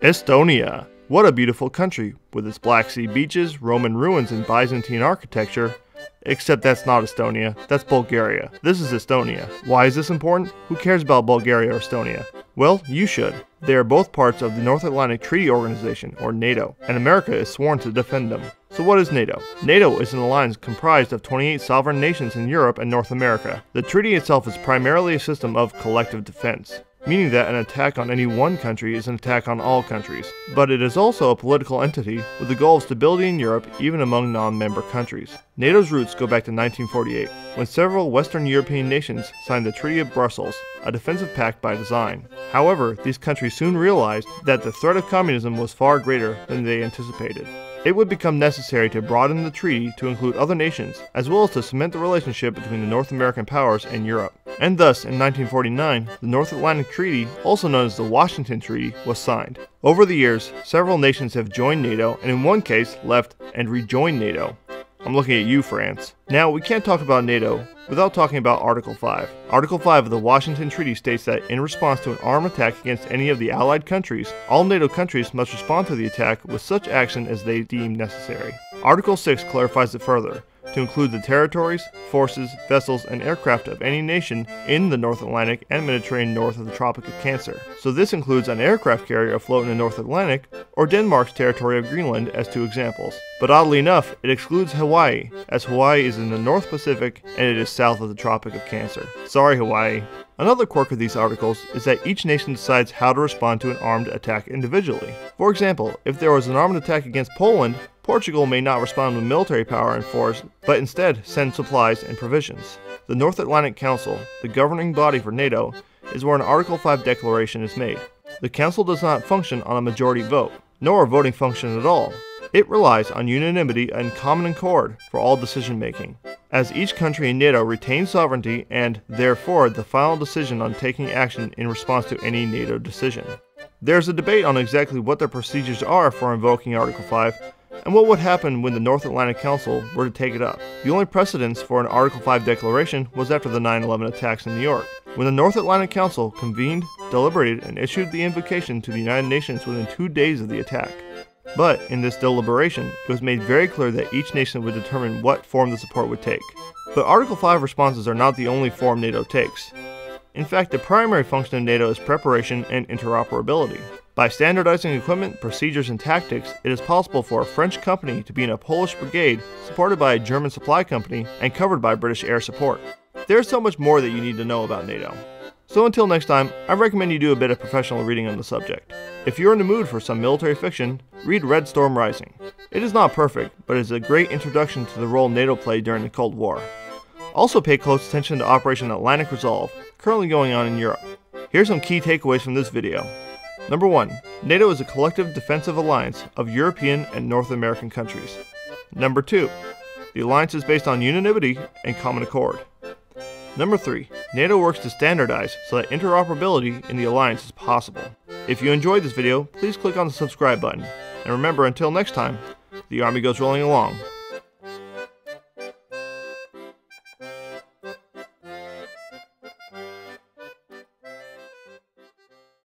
Estonia. What a beautiful country, with its Black Sea beaches, Roman ruins, and Byzantine architecture. Except that's not Estonia, that's Bulgaria. This is Estonia. Why is this important? Who cares about Bulgaria or Estonia? Well, you should. They are both parts of the North Atlantic Treaty Organization, or NATO, and America is sworn to defend them. So what is NATO? NATO is an alliance comprised of 28 sovereign nations in Europe and North America. The treaty itself is primarily a system of collective defense, meaning that an attack on any one country is an attack on all countries. But it is also a political entity with the goal of stability in Europe, even among non-member countries. NATO's roots go back to 1948, when several Western European nations signed the Treaty of Brussels, a defensive pact by design. However, these countries soon realized that the threat of communism was far greater than they anticipated. It would become necessary to broaden the treaty to include other nations, as well as to cement the relationship between the North American powers and Europe. And thus, in 1949, the North Atlantic Treaty, also known as the Washington Treaty, was signed. Over the years, several nations have joined NATO, and in one case, left and rejoined NATO. I'm looking at you, France. Now, we can't talk about NATO without talking about Article 5. Article 5 of the Washington Treaty states that in response to an armed attack against any of the allied countries, all NATO countries must respond to the attack with such action as they deem necessary. Article 6 clarifies it further, to include the territories, forces, vessels, and aircraft of any nation in the North Atlantic and Mediterranean north of the Tropic of Cancer. So this includes an aircraft carrier afloat in the North Atlantic, or Denmark's territory of Greenland as two examples. But oddly enough, it excludes Hawaii, as Hawaii is in the North Pacific and it is south of the Tropic of Cancer. Sorry, Hawaii. Another quirk of these articles is that each nation decides how to respond to an armed attack individually. For example, if there was an armed attack against Poland, Portugal may not respond with military power and force, but instead send supplies and provisions. The North Atlantic Council, the governing body for NATO, is where an Article 5 declaration is made. The Council does not function on a majority vote, nor a voting function at all. It relies on unanimity and common accord for all decision making, as each country in NATO retains sovereignty and, therefore, the final decision on taking action in response to any NATO decision. There's a debate on exactly what the procedures are for invoking Article 5, and what would happen when the North Atlantic Council were to take it up. The only precedence for an Article 5 declaration was after the 9/11 attacks in New York, when the North Atlantic Council convened, deliberated, and issued the invocation to the United Nations within 2 days of the attack. But in this deliberation, it was made very clear that each nation would determine what form the support would take. But Article 5 responses are not the only form NATO takes. In fact, the primary function of NATO is preparation and interoperability. By standardizing equipment, procedures, and tactics, it is possible for a French company to be in a Polish brigade supported by a German supply company and covered by British air support. There's so much more that you need to know about NATO. So until next time, I recommend you do a bit of professional reading on the subject. If you're in the mood for some military fiction, read Red Storm Rising. It is not perfect, but it is a great introduction to the role NATO played during the Cold War. Also pay close attention to Operation Atlantic Resolve, currently going on in Europe. Here's some key takeaways from this video. Number 1. NATO is a collective defensive alliance of European and North American countries. Number 2. The alliance is based on unanimity and common accord. Number 3. NATO works to standardize so that interoperability in the alliance is possible. If you enjoyed this video, please click on the subscribe button. And remember, until next time, the Army goes rolling along.